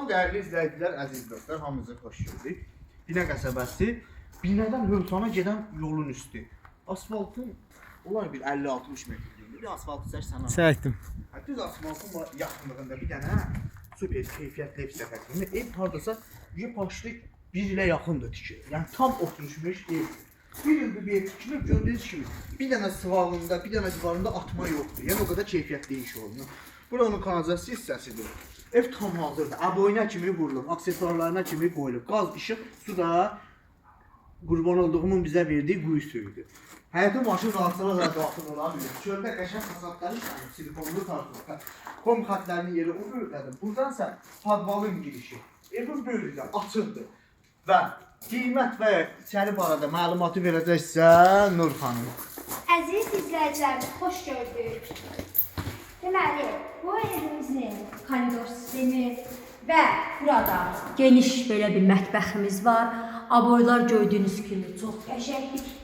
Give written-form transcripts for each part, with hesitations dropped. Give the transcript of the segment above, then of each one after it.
dəyərli izləyicilər, əziz dostlar, hamınızı xoş gördük. Binə qəsəbəsi, Binədən Hövsana gedən yolun üstü. Asfaltın olar bir 50-60 metrdir. Bir asfaltı çəksən. Çəkdim. Düz asfaltın yaxınlığında bir dənə super keyfiyyətli ev səfərində. Ev hardasa başlı 1 ilə yaxındır tikilir. Yəni tam oturmuş ev. Bir ildir bir ev tikilir, gördüyünüz kimi bir dənə sıvağında, bir dənə divarında atma yoxdur. Yəni o qədər keyfiyyətli iş olunur. Buranın kanalizasiya hissəsidir. Ev tam hazırdır. Aboyuna kimi vurulub, aksesuarlarına kimi qoyulub. Qaz, işıq, su da qurban olduğumun bizə verdiyi quyu suyudur. Həyatın maşın rahatsızlığa da daxil ola bilir. Çöldə qəşəng fasadları işlənir, silikonlu kartonda. Kom xətlərinin yeri o bölgədir. Buradansa podvalın girişi. Evin böyrüdən açıqdır. Və qiymət və içəri barədə məlumatı verəcəksə Nur xanım. Əziz izləyicilərimiz, xoş gördük. Deməli, bu evimizin koridor sistemi və burada geniş belə bir mətbəximiz var. Aboylar gördüyünüz kimi çox qəşəngdir.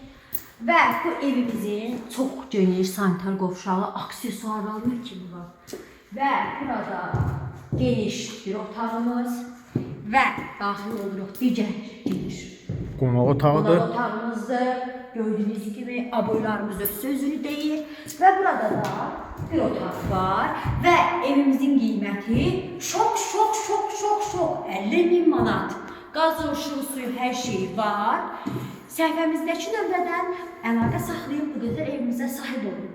Və bu evimizin çox geniş sanitar qovşağı aksesuarlarına kimi var. Və burada geniş bir otağımız və daxil oluruq digər Qonaq otağıdır. Qonaq otağımızdır. Gördüyünüz kimi aboylarımız öz sözünü deyir. Və burada da bir otaq var. Və evimizin qiyməti çox 50.000 manat. Qaz, ışığı, suyu, hər şey var. Səhifəmizdəki nömrədən əlaqə saxlayıb bu qədər evimizə sahib olun.